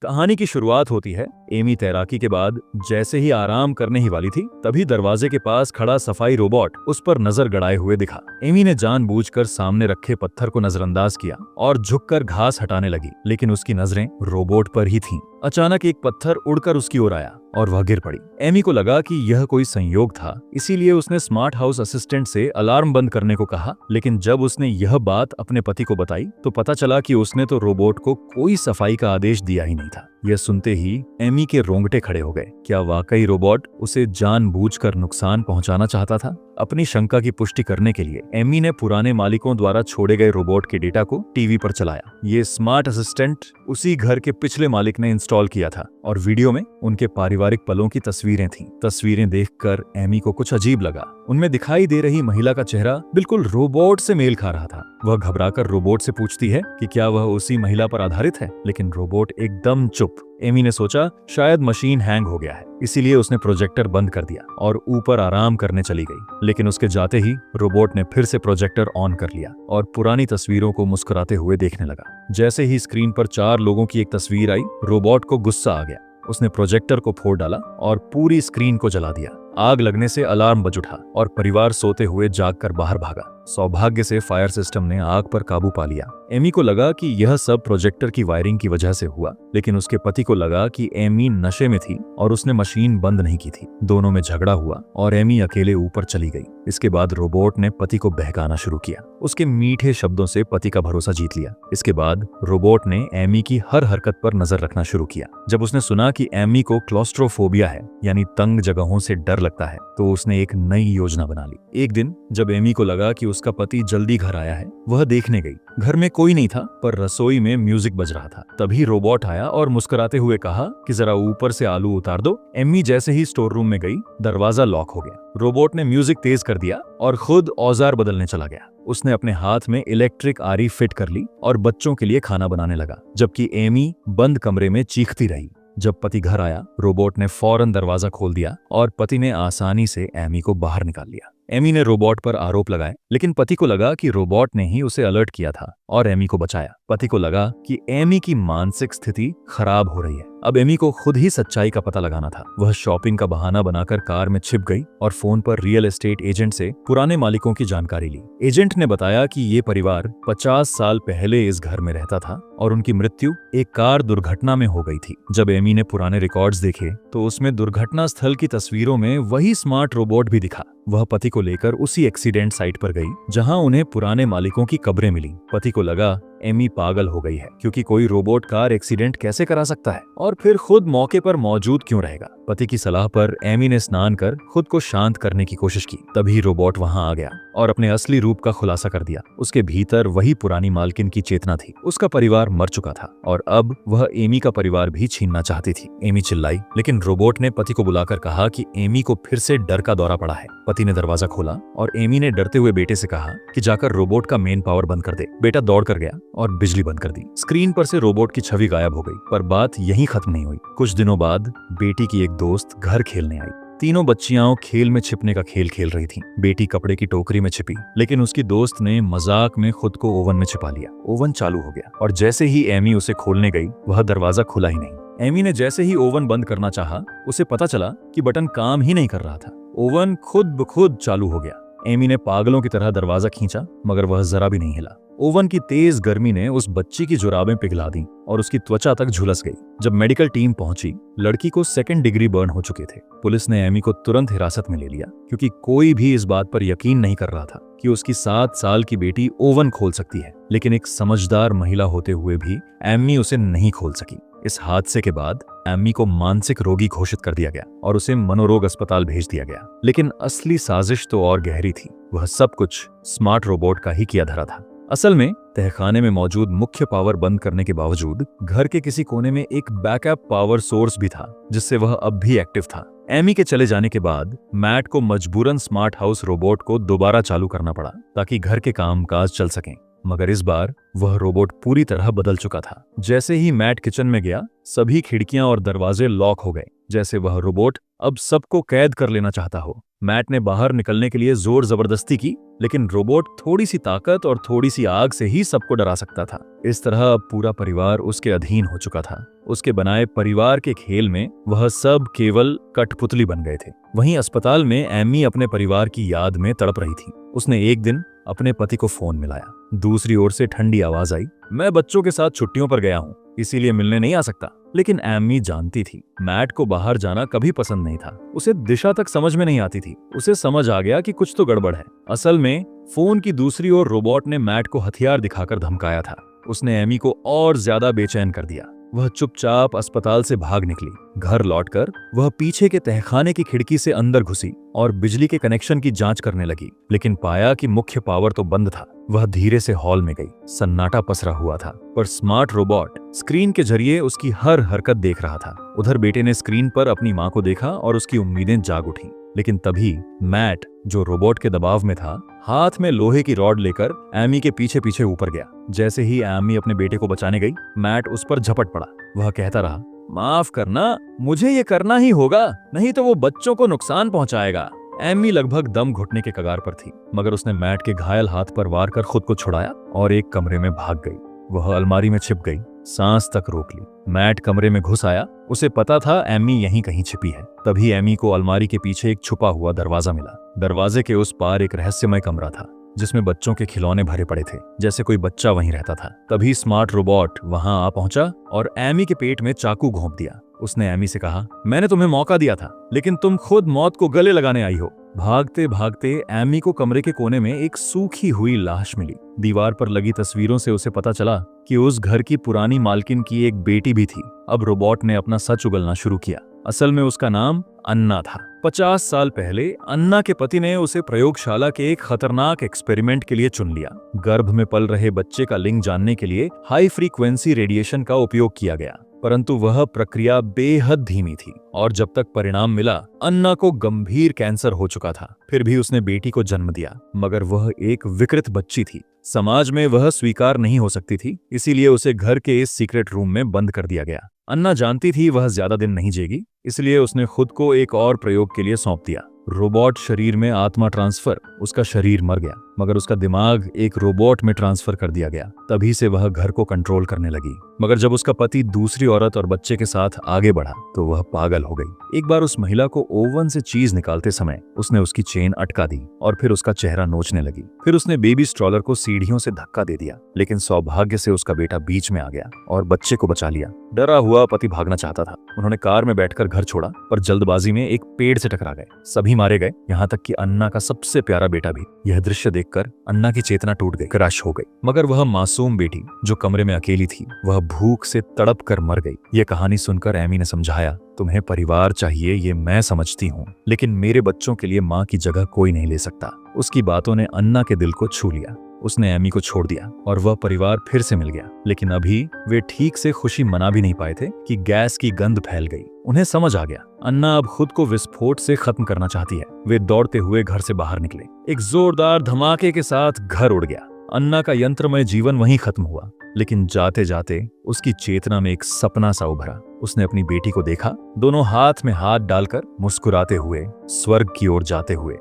कहानी की शुरुआत होती है एमी तैराकी के बाद जैसे ही आराम करने ही वाली थी, तभी दरवाजे के पास खड़ा सफाई रोबोट उस पर नजर गड़ाए हुए दिखा। एमी ने जानबूझकर सामने रखे पत्थर को नजरअंदाज किया और झुककर घास हटाने लगी, लेकिन उसकी नजरें रोबोट पर ही थीं। अचानक एक पत्थर उड़कर उसकी ओर आया और वह गिर पड़ी। एमी को लगा कि यह कोई संयोग था, इसीलिए उसने स्मार्ट हाउस असिस्टेंट से अलार्म बंद करने को कहा। लेकिन जब उसने यह बात अपने पति को बताई तो पता चला कि उसने तो रोबोट को कोई सफाई का आदेश दिया ही नहीं था। यह सुनते ही एमी के रोंगटे खड़े हो गए। क्या वाकई रोबोट उसे जानबूझकर नुकसान पहुंचाना चाहता था? अपनी शंका की पुष्टि करने के लिए एमी ने पुराने मालिकों द्वारा छोड़े गए रोबोट के डेटा को टीवी पर चलाया। ये स्मार्ट असिस्टेंट उसी घर के पिछले मालिक ने इंस्टॉल किया था और वीडियो में उनके पारिवारिक पलों की तस्वीरें थीं। तस्वीरें देखकर एमी को कुछ अजीब लगा। उनमें दिखाई दे रही महिला का चेहरा बिल्कुल रोबोट से मेल खा रहा था। वह घबराकर रोबोट से पूछती है कि क्या वह उसी महिला पर आधारित है, लेकिन रोबोट एकदम चुप। एमी ने सोचा शायद मशीन हैंग हो गया है, इसीलिए उसने प्रोजेक्टर बंद कर दिया और ऊपर आराम करने चली गई। लेकिन उसके जाते ही रोबोट ने फिर से प्रोजेक्टर ऑन कर लिया और पुरानी तस्वीरों को मुस्कुराते हुए देखने लगा। जैसे ही स्क्रीन पर 4 लोगों की एक तस्वीर आई, रोबोट को गुस्सा आ गया। उसने प्रोजेक्टर को फोड़ डाला और पूरी स्क्रीन को जला दिया। आग लगने से अलार्म बज उठा और परिवार सोते हुए जागकर बाहर भागा। सौभाग्य से फायर सिस्टम ने आग पर काबू पा लिया। एमी को लगा कि यह सब प्रोजेक्टर की वायरिंग की वजह से हुआ, लेकिन उसके पति को लगा कि एमी नशे में थी और उसने मशीन बंद नहीं की थी। दोनों में झगड़ा हुआ और एमी अकेले ऊपर चली गई। इसके बाद रोबोट ने पति को बहकाना शुरू किया। उसके मीठे शब्दों से पति का भरोसा जीत लिया। इसके बाद रोबोट ने एमी की हर हरकत पर नजर रखना शुरू किया। जब उसने सुना कि एमी को क्लॉस्ट्रोफोबिया है, यानी तंग जगहों से डर लगता है, तो उसने एक नई योजना बना ली। एक दिन जब एमी को लगा कि उसका पति जल्दी घर आया है, वह देखने गई। घर में कोई नहीं था, पर रसोई में म्यूजिक बज रहा था। तभी रोबोट आया और मुस्कुराते हुए कहा कि जरा ऊपर से आलू उतार दो। एमी जैसे ही स्टोर रूम में गई, दरवाजा लॉक हो गया। रोबोट ने म्यूजिक तेज कर दिया और खुद औजार बदलने चला गया। उसने अपने हाथ में इलेक्ट्रिक आरी फिट कर ली और बच्चों के लिए खाना बनाने लगा, जबकि एमी बंद कमरे में चीखती रही। जब पति घर आया, रोबोट ने फौरन दरवाजा खोल दिया और पति ने आसानी से एमी को बाहर निकाल लिया। एमी ने रोबोट पर आरोप लगाए, लेकिन पति को लगा कि रोबोट ने ही उसे अलर्ट किया था और एमी को बचाया। पति को लगा कि एमी की मानसिक स्थिति खराब हो रही है। अब एमी को खुद ही सच्चाई का पता लगाना था। वह शॉपिंग का बहाना बनाकर कार में छिप गई और फोन पर रियल एस्टेट एजेंट से पुराने मालिकों की जानकारी ली। एजेंट ने बताया कि ये परिवार 50 साल पहले इस घर में रहता था और उनकी मृत्यु एक कार दुर्घटना में हो गई थी। जब एमी ने पुराने रिकॉर्ड्स देखे तो उसमें दुर्घटना स्थल की तस्वीरों में वही स्मार्ट रोबोट भी दिखा। वह पति को लेकर उसी एक्सीडेंट साइट पर गई जहां उन्हें पुराने मालिकों की कब्रें मिली। पति को लगा एमी पागल हो गई है, क्योंकि कोई रोबोट कार एक्सीडेंट कैसे करा सकता है और फिर खुद मौके पर मौजूद क्यों रहेगा। पति की सलाह पर एमी ने स्नान कर खुद को शांत करने की कोशिश की। तभी रोबोट वहां आ गया और अपने असली रूप का खुलासा कर दिया। उसके भीतर वही पुरानी मालकिन की चेतना थी। उसका परिवार मर चुका था और अब वह एमी का परिवार भी छीनना चाहती थी। एमी चिल्लाई, लेकिन रोबोट ने पति को बुलाकर कहा कि एमी को फिर से डर का दौरा पड़ा है। पति ने दरवाजा खोला और एमी ने डरते हुए बेटे से कहा कि जाकर रोबोट का मेन पावर बंद कर दे। बेटा दौड़ कर गया और बिजली बंद कर दी। स्क्रीन पर से रोबोट की छवि गायब हो गई। पर बात यहीं खत्म नहीं हुई। कुछ दिनों बाद बेटी की एक दोस्त घर खेलने आई। तीनों बच्चियां खेल में छिपने का खेल खेल रही थीं। बेटी कपड़े की टोकरी में छिपी, लेकिन उसकी दोस्त ने मजाक में खुद को ओवन में छिपा लिया। ओवन चालू हो गया और जैसे ही एमी उसे खोलने गई, वह दरवाजा खुला ही नहीं। एमी ने जैसे ही ओवन बंद करना चाहा, उसे पता चला कि बटन काम ही नहीं कर रहा था। ओवन खुद ब खुद चालू हो गया। एमी ने पागलों की तरह दरवाजा खींचा, मगर वह जरा भी नहीं हिला। ओवन की तेज गर्मी ने उस बच्ची की जुराबें पिघला दी और उसकी त्वचा तक झुलस गई। जब मेडिकल टीम पहुंची, लड़की को 2nd डिग्री बर्न हो चुके थे। पुलिस ने एमी को तुरंत हिरासत में ले लिया, क्योंकि कोई भी इस बात पर यकीन नहीं कर रहा था कि उसकी 7 साल की बेटी ओवन खोल सकती है। लेकिन एक समझदार महिला होते हुए भी एमी उसे नहीं खोल सकी। इस हादसे के बाद एमी को मानसिक रोगी घोषित कर दिया गया और उसे मनोरोग अस्पताल भेज दिया गया। लेकिन असली साजिश तो और गहरी थी। वह सब कुछ स्मार्ट रोबोट का ही किया धरा था। असल में तहखाने में मौजूद मुख्य पावर बंद करने के बावजूद घर के किसी कोने में एक बैकअप पावर सोर्स भी था, जिससे वह अब भी एक्टिव था। एमी के चले जाने के बाद मैट को मजबूरन स्मार्ट हाउस रोबोट को दोबारा चालू करना पड़ा, ताकि घर के कामकाज चल सकें। मगर इस बार वह रोबोट पूरी तरह बदल चुका था। जैसे ही मैट किचन में गया, सभी खिड़कियां और दरवाजे लॉक हो गए, जैसे वह रोबोट अब सबको कैद कर लेना चाहता हो। मैट ने बाहर निकलने के लिए जोर जबरदस्ती की, लेकिन रोबोट थोड़ी सी ताकत और थोड़ी सी आग से ही सबको डरा सकता था। इस तरह अब पूरा परिवार उसके अधीन हो चुका था। उसके बनाए परिवार के खेल में वह सब केवल कठपुतली बन गए थे। वहीं अस्पताल में एमी अपने परिवार की याद में तड़प रही थी। उसने एक दिन अपने पति को फोन मिलाया। दूसरी ओर से ठंडी आवाज आई, मैं बच्चों के साथ छुट्टियों पर गया हूँ, इसीलिए मिलने नहीं आ सकता। लेकिन एमी जानती थी मैट को बाहर जाना कभी पसंद नहीं था। उसे दिशा तक समझ में नहीं आती थी। उसे समझ आ गया कि कुछ तो गड़बड़ है। असल में फोन की दूसरी ओर रोबोट ने मैट को हथियार दिखाकर धमकाया था। उसने एमी को और ज्यादा बेचैन कर दिया। वह चुपचाप अस्पताल से भाग निकली। घर लौटकर वह पीछे के तहखाने की खिड़की से अंदर घुसी और बिजली के कनेक्शन की जांच करने लगी, लेकिन पाया कि मुख्य पावर तो बंद था। वह धीरे से हॉल में गई। सन्नाटा पसरा हुआ था, पर स्मार्ट रोबोट स्क्रीन के जरिए उसकी हर हरकत देख रहा था। उधर बेटे ने स्क्रीन पर अपनी मां को देखा और उसकी उम्मीदें जाग उठी। लेकिन तभी मैट, जो रोबोट के दबाव में था, हाथ में लोहे की रॉड लेकर एमी के पीछे पीछे ऊपर गया। जैसे ही एमी अपने बेटे को बचाने गई, मैट उस पर झपट पड़ा। वह कहता रहा, माफ करना, मुझे ये करना ही होगा, नहीं तो वो बच्चों को नुकसान पहुंचाएगा। एमी लगभग दम घुटने के कगार पर थी, मगर उसने मैट के घायल हाथ पर वार कर खुद को छुड़ाया और एक कमरे में भाग गई। वह अलमारी में छिप गई, सांस तक रोक ली। मैट कमरे में घुस आया। उसे पता था एमी यहीं कहीं छिपी है। तभी एमी को अलमारी के पीछे एक छुपा हुआ दरवाजा मिला। दरवाजे के उस पार एक रहस्यमय कमरा था, जिसमें बच्चों के खिलौने भरे पड़े थे, जैसे कोई बच्चा वहीं रहता था। तभी स्मार्ट रोबोट वहां आ पहुंचा और एमी के पेट में चाकू घोंप दिया। उसने एमी से कहा, मैंने तुम्हें मौका दिया था, लेकिन तुम खुद मौत को गले लगाने आई हो। भागते भागते एमी को कमरे के कोने में एक सूखी हुई लाश मिली। दीवार पर लगी तस्वीरों से उसे पता चला कि उस घर की पुरानी मालकिन की एक बेटी भी थी। अब रोबोट ने अपना सच उगलना शुरू किया। असल में उसका नाम अन्ना था। 50 साल पहले अन्ना के पति ने उसे प्रयोगशाला के एक खतरनाक एक्सपेरिमेंट के लिए चुन लिया। गर्भ में पल रहे बच्चे का लिंग जानने के लिए हाई फ्रीक्वेंसी रेडिएशन का उपयोग किया गया, परंतु वह प्रक्रिया बेहद धीमी थी और जब तक परिणाम मिला, अन्ना को गंभीर कैंसर हो चुका था। फिर भी उसने बेटी को जन्म दिया, मगर वह एक विकृत बच्ची थी। समाज में वह स्वीकार नहीं हो सकती थी, इसीलिए उसे घर के इस सीक्रेट रूम में बंद कर दिया गया। अन्ना जानती थी वह ज्यादा दिन नहीं जिएगी, इसलिए उसने खुद को एक और प्रयोग के लिए सौंप दिया। रोबोट शरीर में आत्मा ट्रांसफर। उसका शरीर मर गया, मगर उसका दिमाग एक रोबोट में ट्रांसफर कर दिया गया। तभी से वह घर को कंट्रोल करने लगी। मगर जब उसका पति दूसरी औरत और बच्चे के साथ आगे बढ़ा, तो वह पागल हो गई। एक बार उस महिला को ओवन से चीज निकालते समय उसने उसकी चेन अटका दी और फिर उसका चेहरा नोचने लगी। फिर उसने बेबी स्ट्रॉलर को सीढ़ियों से धक्का दे दिया, लेकिन सौभाग्य से उसका बेटा बीच में आ गया और बच्चे को बचा लिया। डरा हुआ पति भागना चाहता था। उन्होंने कार में बैठकर घर छोड़ा, पर जल्दबाजी में एक पेड़ से टकरा गए। सभी मारे गए, यहाँ तक कि अन्ना का सबसे प्यारा बेटा भी। यह दृश्य देखकर अन्ना की चेतना टूट गई, क्रश हो गई। मगर वह मासूम बेटी जो कमरे में अकेली थी, वह भूख से तड़प कर मर गई। यह कहानी सुनकर एमी ने समझाया, तुम्हें परिवार चाहिए, ये मैं समझती हूँ, लेकिन मेरे बच्चों के लिए माँ की जगह कोई नहीं ले सकता। उसकी बातों ने अन्ना के दिल को छू लिया। उसने एमी को छोड़ दिया और वह परिवार फिर से मिल गया। लेकिन अभी वे ठीक से खुशी मना भी नहीं पाए थे कि गैस की गंध फैल गई। उन्हें समझ आ गया, अन्ना अब खुद को विस्फोट से खत्म करना चाहती है। वे दौड़ते हुए घर से बाहर निकले। एक जोरदार धमाके के साथ घर उड़ गया। अन्ना का यंत्रमय जीवन वहीं खत्म हुआ, लेकिन जाते जाते उसकी चेतना में एक सपना सा उभरा। उसने अपनी बेटी को देखा, दोनों हाथ में हाथ डालकर मुस्कुराते हुए स्वर्ग की ओर जाते हुए।